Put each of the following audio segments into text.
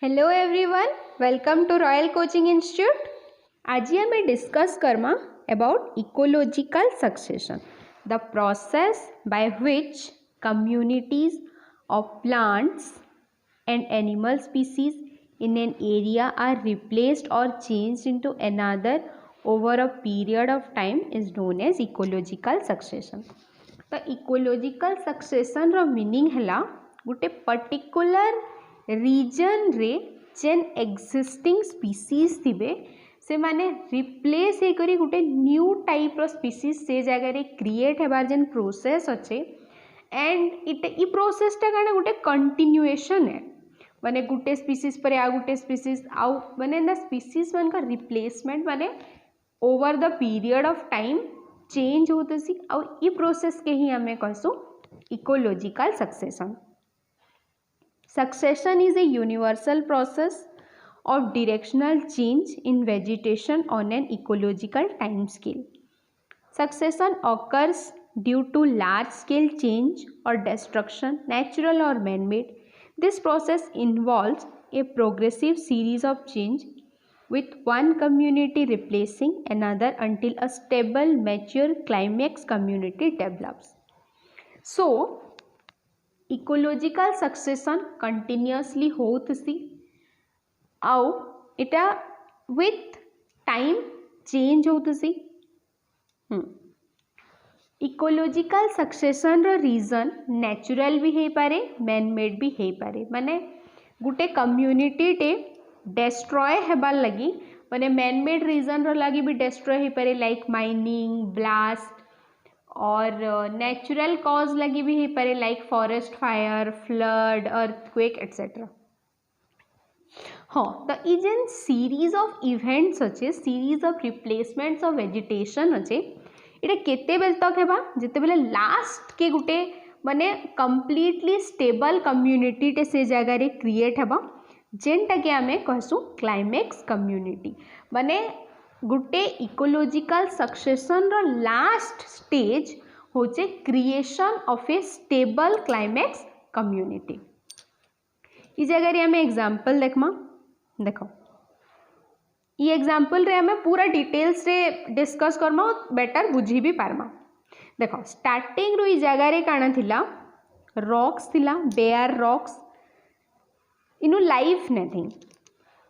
Hello everyone, welcome to Royal Coaching Institute. आज आम discuss करमा about ecological succession, the process by which communities of plants and animal species in an area are replaced or changed into another over a period of time is known as ecological succession. तो ecological succession रो meaning हैला गोटे particular reason रे जेन existing species थिबे से माने replace हे करी गोटे new type रो species से जगह रे क्रिएट हेबार जेन प्रोसेस अच्छे एंड ई प्रोसेस टा काना गोटे कंटिन्यूएशन है माने गोटे स्पीसीज पर आ गोटे स्पीसीज आउ माने ना स्पीसीज मान का रिप्लेसमेंट माने over the period of time change होते सी आउ ई प्रोसेस के ही हमें कहसु ecological succession. Succession is a universal process of directional change in vegetation on an ecological time scale. Succession occurs due to large scale change or destruction, natural or man-made. This process involves a progressive series of change with one community replacing another until a stable, mature climax community develops. So, ecological succession continuously होत सी आउ इटा with time change होत सी. Ecological succession रो reason natural भी हे पारे man made भी हे पारे माने गुटे community टे डिस्ट्रॉय हेबार लगी माने मैन मेड रीजन रो लगी भी डिस्ट्रॉय हे पारे लाइक माइनिंग, ब्लास्ट और नेचुरल कॉज लगी भी ही परे like forest fire, flood, earthquake etcetera. हाँ, तो ई जेन सीरीज ऑफ इवेंट्स अच्छे, series of replacements of vegetation अच्छे, इटा केते बेल तक हेबा जिते बेले लास्ट के गुटे माने कंप्लीटली स्टेबल कम्युनिटी टे से जगह रे क्रिएट हेबा जेनटा के आमे कहसु क्लाइमेक्स कम्युनिटी. माने गुटे इकोलॉजिकल सक्सेशन रो लास्ट स्टेज होचे creation of A stable climax community. इस जगह रे हमें एग्जांपल देखमा देखो ये एग्जांपल रे हमें पूरा डिटेल्स रे डिस्कस करमा बेटर बुझी भी पारमा. देखो स्टार्टिंग रो इस जगह रे काना थिला रॉक्स थिला, बेयर रॉक्स, इनु लाइफ नथिंग.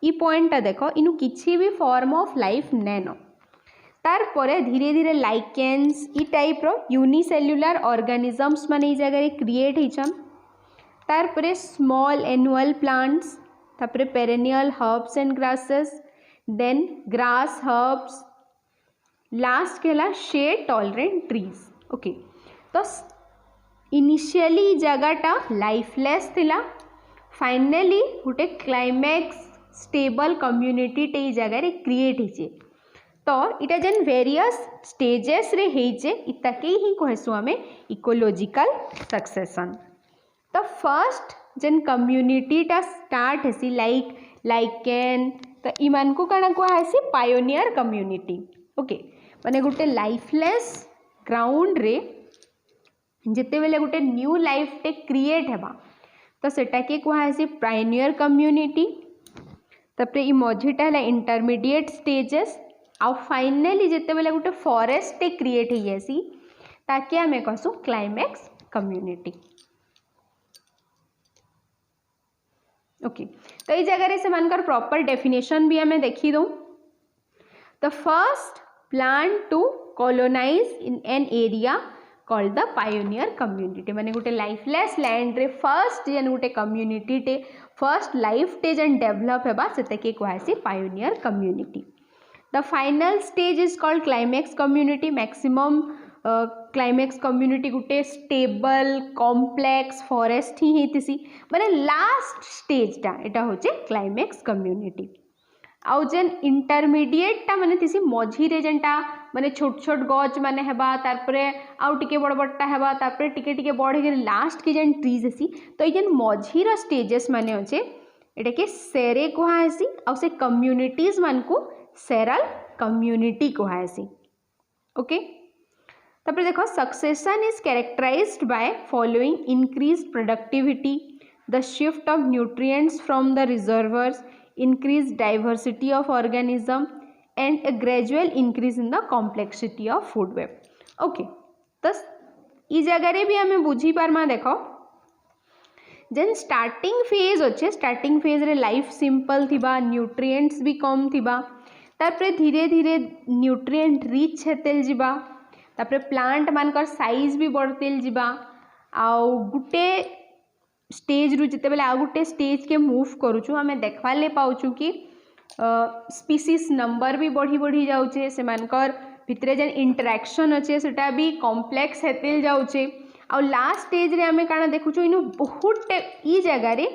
ई पॉइंटा देखो इनु किसी भी फॉर्म ऑफ लाइफ नैनो तार परे धीरे धीरे लाइकेन्स ई टाइप रो यूनिसेल्युलर ऑर्गेनिजम्स माने ई जगह रे क्रिएट हिचन. तार परे स्मॉल एनुअल प्लांट्स, तार परे perennial herbs and grasses, then grass herbs, last केला शेड टॉलरेंट ट्रीज. ओके, तो इनिशियली जगहटा लाइफलेस थिला, फाइनली गोटे क्लाइमेक्स स्टेबल कम्युनिटी टे जगह रे क्रिएट हिचे. तो इटा जेन वेरियस स्टेजेस रे हेचे इताके ही कहसु हमें इकोलॉजिकल सक्सेशन. तो फर्स्ट जेन कम्युनिटी टा स्टार्ट हेसी लाइक लाइकेन, तो इमान को काना को हेसी पायोनियर कम्युनिटी. ओके, माने गोटे लाइफलेस ग्राउंड रे जेते बेले गोटे न्यू लाइफ टे क्रिएट हेबा तो सेटा के को हेसी पायोनियर कम्युनिटी. तापर ई मझीटा है इंटरमीडिएट स्टेजेस आउ फाइनली जिते बेले गोटे फॉरेस्ट टे क्रिएट हो जासी ताकि आमे कहसु क्लाइमेक्स कम्युनिटी. ओके, तो ये जगह रे सेमानकर प्रॉपर डेफिनेशन भी हमें देखी दो. The first plant to colonize in an area called the pioneer community. माने गोटे लाइफलेस लैंड रे फर्स्ट जेन गोटे कम्युनिटी टे फर्स्ट लाइफ टे जेन डेवलप हेबा सेते के कहसी pioneer community. The final stage is called climax community. Maximum climax community गोटे स्टेबल कॉम्प्लेक्स फॉरेस्ट ही हेतिसी माने लास्ट स्टेज टा एटा होचे क्लाइमेक्स कम्युनिटी. आउ जेन इंटरमीडिएट टा माने तिसी मझी रे जेनटा माने छोट छोट गज माने हेबा तार परे आउ टिके बड़ बड़टा हेबा तार परे टिके टिके बड़ हे लास्ट के जेन ट्रीज हेसी. तो ये जेन मझी रा स्टेजेस माने होचे एटा के सेरे कोहा हेसी आउ से कम्युनिटीज मान को सेरल कम्युनिटी कोहा हेसी. ओके, तापर देखो succession is characterized by following increase productivity, the shift of nutrients from the reservoirs, increased diversity of organism, and a gradual increase in the complexity of food web. Okay, तो ई जगह भी आम बुझी pharma देख जेन starting phase अच्छे starting phase रे life simple थिबा nutrients भी कम थिबा तापरे धीरे धीरे न्यूट्रिएंट रिच हेतेल जिबा तापरे प्लांट मानकर साइज भी बढ़तेल जिबा आउ गुटे स्टेज रु जिते बेले आ गुटे स्टेज के मूव करूछु हमें देखवा ले पाउछु कि स्पीसीज नंबर भी बढ़ी बढ़ी जाउचे से मानकर भितरे जेन इंटरेक्शन अच्छे सेटा भी कॉम्प्लेक्स हेतेल जाउचे आ लास्ट स्टेज रे आमे काना देखुछु इनु बहुत ई जगह रे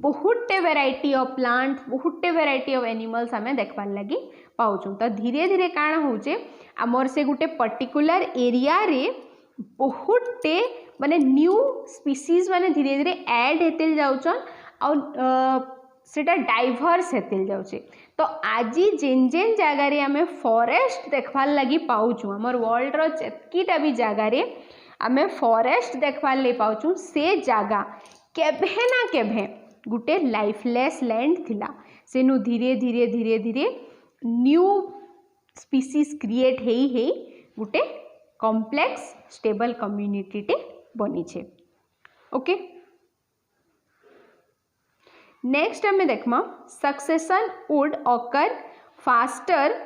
बहुत वेराइटी ऑफ प्लांट बहुत वेराइटी ऑफ एनिमल्स आमे देखबार लगी पाउछु तो धीरे धीरे काना होचे आमर से गुटे पर्टिकुलर एरिया रे बहुत माने न्यू स्पीसीज माने धीरे धीरे ऐड हेतेल जाउछन आ सेटा डाइवर्स हेतेल जाउचे तो आज जेन जेन जगह रे आमे फॉरेस्ट देखबार लगी पाउछु हमर वर्ल्ड रो जेतकीटा भी जगह रे आमे फॉरेस्ट देखबार ले पाउछु से जगह केभे ना केभे गुटे लाइफलेस लैंड थिला सेनु धीरे धीरे धीरे धीरे न्यू स्पीसीज क्रिएट हेई हेई गुटे कॉम्प्लेक्स स्टेबल कम्युनिटी टे बनी छे। ओके नेक्स्ट हमें देखमा succession would occur faster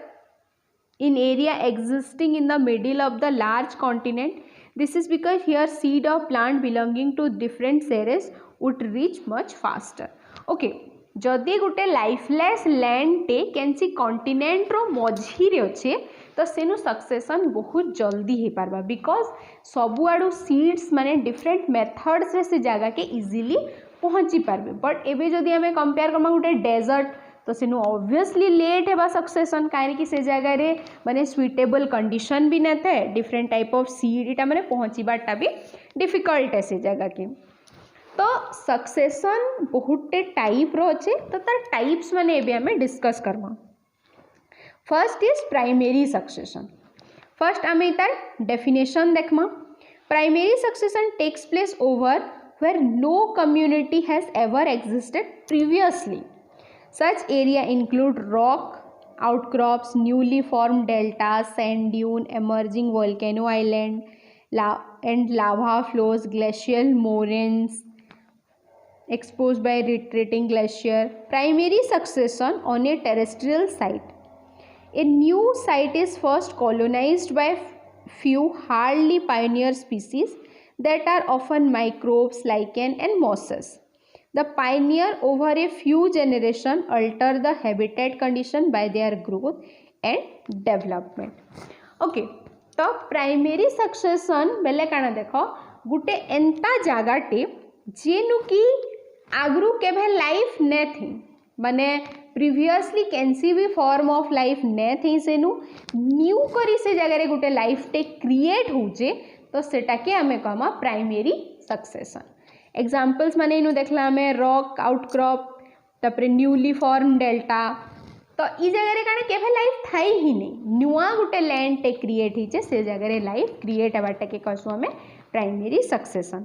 in area existing in the middle of the large continent. This is because here seed of plant belonging to different series would reach much faster. Okay, जदि गोटे lifeless land टे कैंसी continent रो मझी रे अच्छे तो सेनु succession बहुत जल्दी हो पारबा because सबुआडू seeds माने डिफरेंट मेथड्स रे से जगह के इजीली पहुँची पारबे बट एबे जदि हमें कंपेयर करमा गोटे डेजर्ट तो सेनु ऑब्वियसली लेट है सक्सेशन कहीं से जगह रे माने सुइटेबल कंडीशन भी न थे डिफरेंट टाइप ऑफ सीड इटा माने पहुँचवाटा भी डिफिकल्ट है से जगह के तो सक्सेशन बहुत टाइप रो अच्छे तो तार टाइप्स माने एबे हमें डिस्कस करमा। First is primary succession. First आमे तार डेफिनेशन देखमा। Primary succession takes place over where no community has ever existed previously. Such area include rock outcrops, newly formed deltas, sand dune, emerging volcano island, and lava flows, glacial moraines exposed by retreating glacier. Primary succession on a terrestrial site. A new site is first colonized by few hardly pioneer species that are often microbes, lichen, and mosses. The pioneer over a few generations alter the habitat condition by their growth and development. Okay, तो primary succession बेले काना देखो गुटे एंता जगाटे जेनु की आगरू केभे life ने थी माने previously कैंसी भी form of life ने थी सेनु न्यू करी से जगह रे गुटे लाइफ टे क्रिएट होजे तो सेटा के हमें कहमा प्राइमरी सक्सेशन। एग्जाम्पल्स माने इनु देखला हमें रॉक आउटक्रॉप तापरे न्यूली फॉर्म डेल्टा तो ई जगह रे काने केभे लाइफ थाई ही नहीं नुआ गुटे लैंड टे क्रिएट हिचे से जगह रे लाइफ क्रिएट हबाटा के कहसु हमें प्राइमरी सक्सेशन।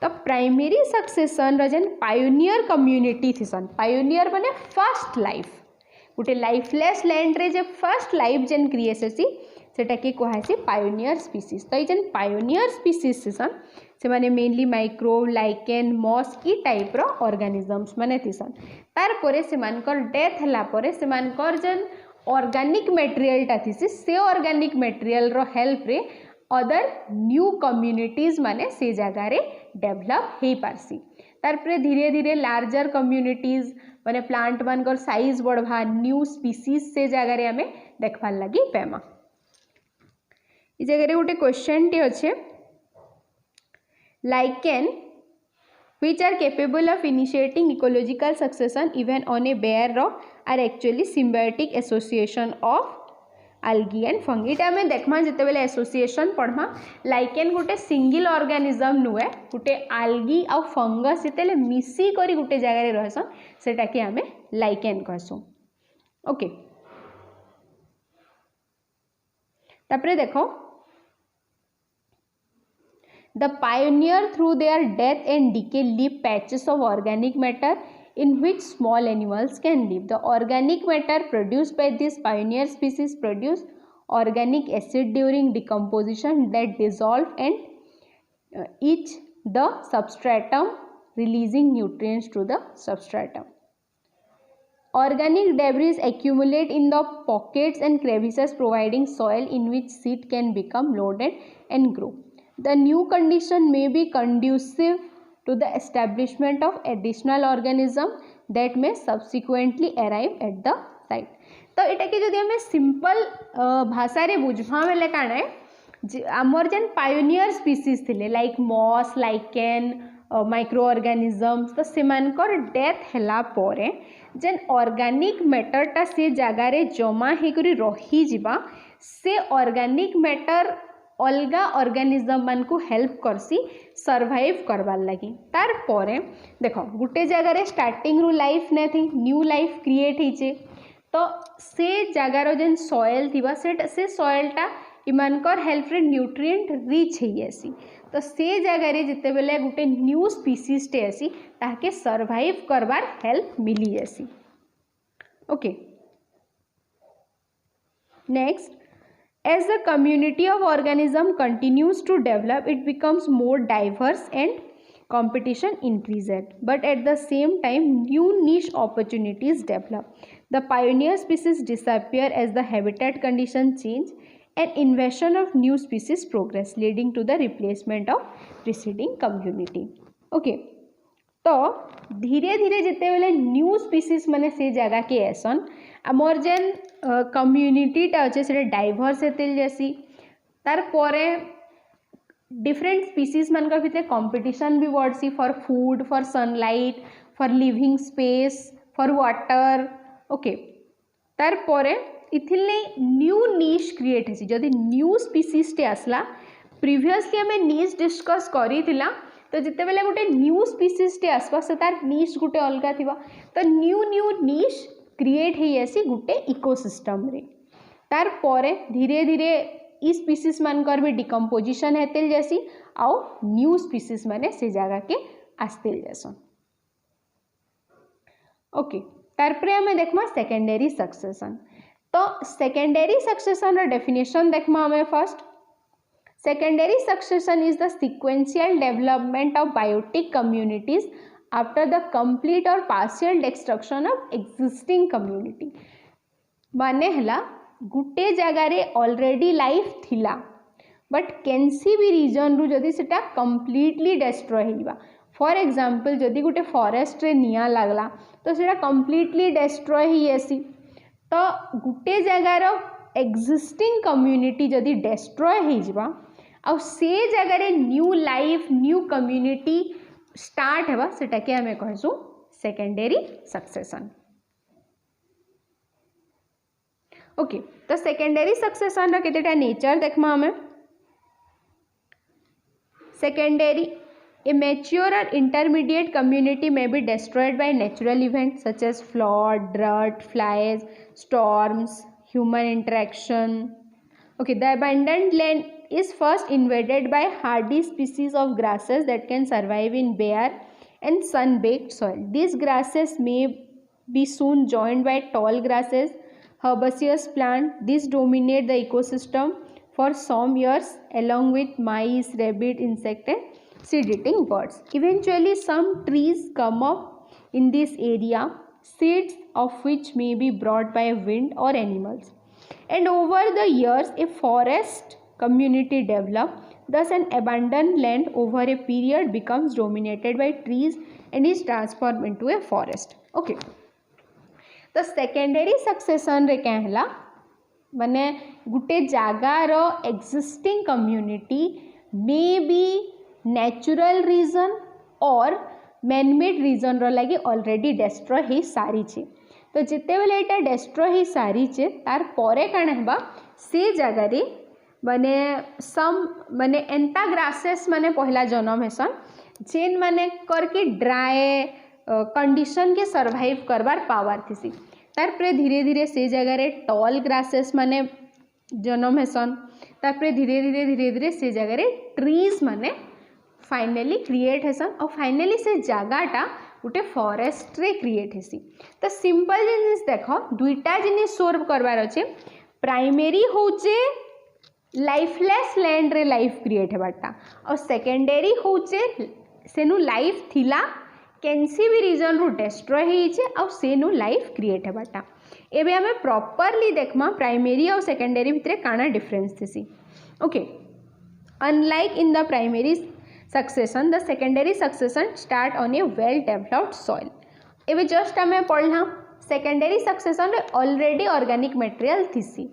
तो प्राइमरी सक्सेशन रो जेन पायोनियर कम्युनिटी थिसन पायोनियर माने फर्स्ट लाइफ गुटे लाइफलेस लैंड रे जे फर्स्ट लाइफ जेन क्रिएट हेसी सेटा के कहासी पायोनियर स्पीसीज। तो जेन पायोनियर स्पीसीज थिसन से माने मेनली माइक्रोब लाइकेन मॉस ई टाइप रो ऑर्गेनिजम्स माने थिसन तार परे से मानकर डेथ हला परे से मानकर जेन ऑर्गेनिक मटेरियल टा थिसी से ऑर्गेनिक मटेरियल रो हेल्प रे अदर न्यू कम्युनिटीज माने से जगह रे डेवलप हे पारसी तार परे धीरे धीरे लार्जर कम्युनिटीज माने प्लांट मानकर साइज बढ़वा न्यू स्पीसीज से जगह रे हमें देखबार लगी पेमा। ई जगह रे गोटे क्वेश्चन टी अच्छे lichen which are capable of initiating ecological succession even on a bare rock are actually symbiotic association of algae and fungi। इटा हमें देखमा जिते बेले एसोसिएशन पढ़मा लाइकेन गोटे सिंगल ऑर्गेनिज्म नुए गोटे आल्गी आ फंगस जिते मिसी करी गोटे जगह रे रहसन सेटा के हमें लाइकेन कहसु। ओके तापरे देखो The pioneer through their death and decay leave patches of organic matter in which small animals can live. The organic matter produced by this pioneer species produce organic acid during decomposition that dissolve and each the substratum, releasing nutrients to the substratum. Organic debris accumulate in the pockets and crevices, providing soil in which seed can become loaded and grow. The new condition may be conducive to the establishment of additional organism that may subsequently arrive at the site. तो इटा के जदि हमें simple भाषा रे बुझवा बेले काना है आमर जेन पायोनियर स्पीसीज थिले like moss lichen microorganisms तो सेमानकर डेथ हैला परे जेन ऑर्गेनिक मैटरटा से जगार जमा होकर रही जिबा से ऑर्गेनिक मैटर अलगा ऑर्गेनिजम मान को हेल्प करसी सर्वाइव करवार लगी तार परे देखो गुटे जगार स्टार्टिंग रु लाइफ ने थी न्यू लाइफ क्रिएट होइचे तो से जगार जेन सॉइल थिबा से सॉइलटा इमानकर हेल्प रे न्यूट्रिएंट रिच है आसी तो से जगार जिते बेले गुटे न्यू स्पीसीज टे आसी ताके सर्वाइव करवार हेल्प मिली आसी okay next as the community of organism continues to develop it becomes more diverse and competition increases but at the same time new niche opportunities develop the pioneer species disappear as the habitat conditions change and invasion of new species progress leading to the replacement of preceding community okay तो धीरे धीरे जिते बेले new species माने से जगह के एसन आमर जेन कम्युनिटीटा अच्छे से डाइवर्स हेतिल जैसी तार परे डिफरेंट स्पीसीज मानकर भितर कंपटीशन भी बढ़सी for food for sunlight for living space for water okay तार परे इथिले न्यू नीश क्रिएट हेसी जदि न्यू स्पीसीज टे आसला प्रीवियसली हमें नीश डिस्कस करी थिला तो जिते बेले गोटे न्यू स्पीसीज टे आसबा से तार नीश गोटे अलगा थिबा तो न्यू न्यू नीश क्रिएट है आसी गोटे इकोसिस्टम रे तार परे धीरे धीरे ई स्पीसीज मानकर भी डिकम्पोजिशन हेतिल जैसी आउ न्यू स्पीसीज माने से जगह के आस्तिल जैसन ओके तार परे हमें देखमा सेकेंडरी सक्सेशन तो सेकेंडरी सक्सेशन रो डेफिनेशन देखमा हमें first secondary succession is the sequential development of biotic communities after the complete or partial destruction of existing community माने हला गुटे जगार ऑलरेडी लाइफ थिला बट केनसी भी रीजन रु जदि सेटा कंप्लीटली डिस्ट्रॉय होइबा फॉर एग्जांपल जदि गुटे फॉरेस्ट रे निया लागला तो सेटा कंप्लीटली डिस्ट्रॉय होई आसी तो गुटे जगार एक्जिस्टिंग कम्युनिटी जदि डिस्ट्रॉय होई जिबा आ से जगार new life new community start हेबा सेटा के हमें कहसु सेकेंडरी सक्सेशन ओके तो सेकेंडरी सक्सेशन रा केतेटा नेचर देखमा हमें secondary a mature or intermediate community may be destroyed by natural events such as flood drought flies storms human interaction okay the abandoned land is first invaded by hardy species of grasses that can survive in bare and sun-baked soil. These grasses may be soon joined by tall grasses, herbaceous plants. These dominate the ecosystem for some years along with mice, rabbit, insect and seed-eating birds. Eventually, some trees come up in this area, seeds of which may be brought by wind or animals. And over the years, a forest community develop thus an abandoned land over a period becomes dominated by trees and is transformed into a forest okay the secondary succession रे कहला माने गुटे जागार existing community may be natural reason or man made reason रो लगी already destroy ही सारी छे तो जिते बेले एटा destroy ही सारी छे तार परे काना हेबा से जगारे माने सम माने एंता ग्रासेस माने पहला जन्म हेसन जेन माने करके ड्राई कंडीशन के सर्वाइव करबार पावर थीसी तार पर धीरे धीरे से जगह रे टॉल ग्रासेस माने जन्म हेसन तार पर धीरे धीरे से जगह रे ट्रीज माने फाइनली क्रिएट हेसन और फाइनली से जगहटा गोटे फॉरेस्ट रे क्रिएट हेसी। तो सिंपल जिनिस देख दुईटा जिनिस सोल्व करवार अच्छे। प्राइमेरी होचे लाइफलेस लैंड रे लाइफ क्रिएट हेबाटा और सेकेंडरी होचे सेनु लाइफ थिला कैंसी भी रीजन रु डिस्ट्रॉय होइछे और सेनु लाइफ क्रिएट हेबाटा। एबे हमें प्रॉपरली देखमा प्राइमेरी और सेकेंडरी भितरे काना डिफरेंस थिसी। Okay, unlike in the primary succession the secondary succession start on a well developed soil. एबे जस्ट हमें पढ़ला सेकेंडरी सक्सेशन रे ऑलरेडी ऑर्गेनिक मटेरियल थिसी,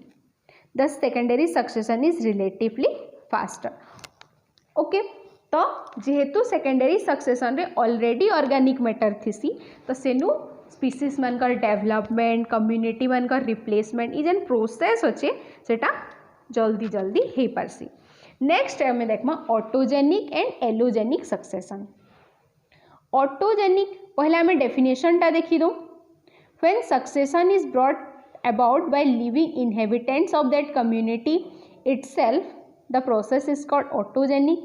the secondary succession is relatively faster. Okay, तो जेहेतु सेकेंडरी सक्सेशन रे already organic matter थिसी तो सेनु स्पीसीज मानकर डेवलपमेंट कम्युनिटी मानकर रिप्लेसमेंट ई जेन प्रोसेस अच्छे सेटा जल्दी जल्दी हो पारसी। नेक्स्ट आम देखमा autogenic and allogenic succession. Autogenic पहले आम डेफिनेशन टा देखी दो। When succession is brought about by living inhabitants of that community itself, the process is called autogenic,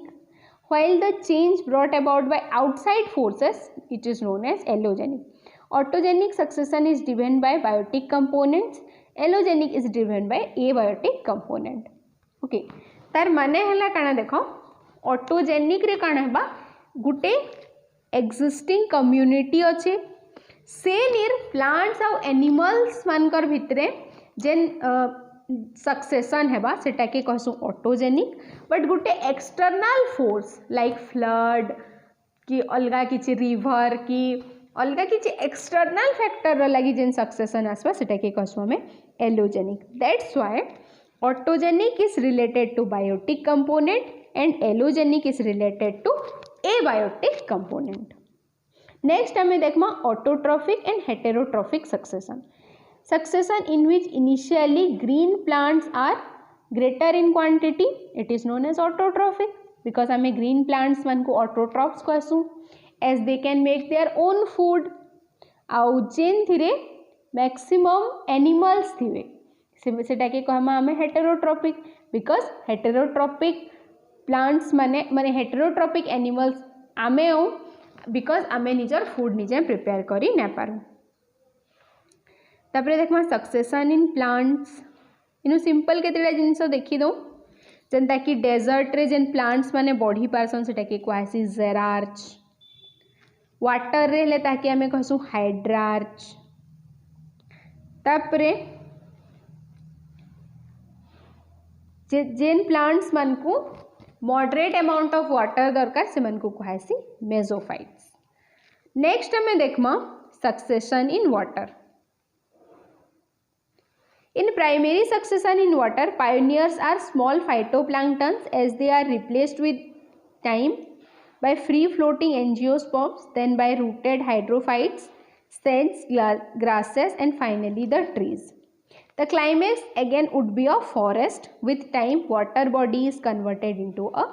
while the change brought about by outside forces, it is known as allogenic. Autogenic succession is driven by biotic components, allogenic is driven by abiotic component. Okay, तार माने हला काना देखो autogenic रे काना बा गुटे existing community अच्छे से निर प्लांट्स और एनिमल्स मानकर भितरे जेन सक्सेशन हेबा सेटा के कहसु autogenic. But Gute external force like flood कि अलगा किछि रिवर कि अलगा किछि एक्सटर्नल फैक्टर लगी जेन सक्सेशन आसबा सेटा के कहसु हमें allogenic. That's why autogenic is related to biotic component and allogenic is related to abiotic component. Next हमें देखमा autotrophic and heterotrophic succession. Succession in which initially green plants are greater in quantity it is known as autotrophic because हमें green plants मन को autotrophs कहसु as they can make their own food. आउ जेन थिरे maximum animals थिवे सेटा के कहमा हमें हेटेरोट्रॉपिक बिकॉज हेटेरोट्रॉपिक प्लांट्स माने माने हेटेरोट्रॉपिक एनिमल्स आमे हो बिकॉज आमे निजर फूड निजे प्रिपेयर करी ना पारू। तापरे देखमा सक्सेशन इन प्लांट्स इनु सिंपल केतेटा जिनिस देखी दो जेनता कि डेजर्ट रे जेन प्लांट्स माने बढ़ी पारसन सेटा के क्वासी जेरार्च। वाटर रे ले ताकि आमे कहसु हाइड्रार्च। तापरे जेन प्लांट्स मान को मॉडरेट अमाउंट ऑफ वाटर दरकार से मन को कहसी मेसोफाइट्स। नेक्स्ट हमें देखमा succession in water. In primary succession in water pioneers are small phytoplanktons as they are replaced with time by free floating angiosperms, then by rooted hydrophytes, sedges, grasses, and finally the trees. The climax again would be a forest. With time, water body is converted into a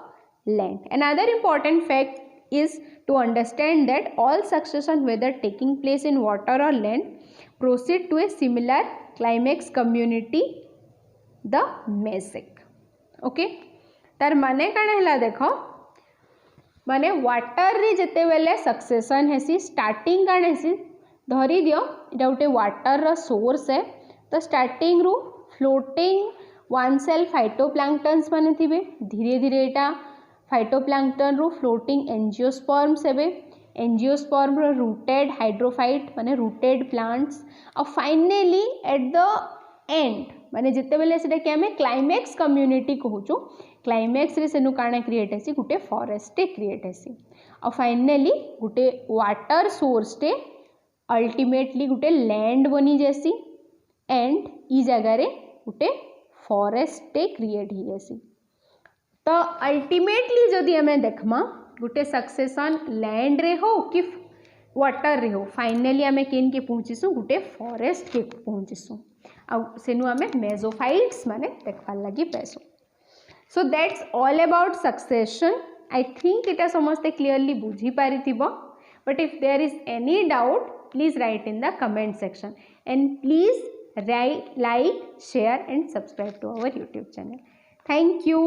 land. Another important fact is to understand that all succession, whether taking place in water or land, proceed to a similar climax community, the mesic. Okay, तार माने काना हला देखो माने water रे जेते बेले succession हेसी starting काना हेसी धरी दियो इटा उटे वाटर रो सोर्स है तो स्टार्टिंग रु फ्लोटिंग वन सेल फाइटोप्लैंक्टन्स माने थिबे धीरे धीरे इटा फाइटोप्लैंक्टन रु फ्लोटिंग एंजियोस्पर्म्स हेबे एंजियोस्पर्म रो रूटेड हाइड्रोफाइट माने रूटेड प्लांट्स और फाइनली एट द एंड माने जिते बेले सेटा के हमें क्लाइमेक्स कम्युनिटी कहूचु क्लाइमेक्स रे सेनु काना क्रिएट हेसी गुटे फॉरेस्ट क्रिएट हेसी और फाइनली गुटे वाटर सोर्स टे अल्टीमेटली गुटे लैंड बनी जैसी एंड ई जगह रे गुटे फॉरेस्ट क्रिएट ही जैसी। तो अल्टीमेटली जदि हमें देखमा गुटे सक्सेशन लैंड रे हो कि वाटर रे हो फाइनली हमें केन के पहुँचीसु गुटे फॉरेस्ट के पहुँचीसु आ सेनु हमें मेसोफाइट्स माने देखवार लगी पैसो। So that's all about succession. I think इटा समस्ते क्लियरली बुझी पारि थिबो but if there is any doubt please write in the comment section and please like, share and subscribe to our YouTube channel. Thank you.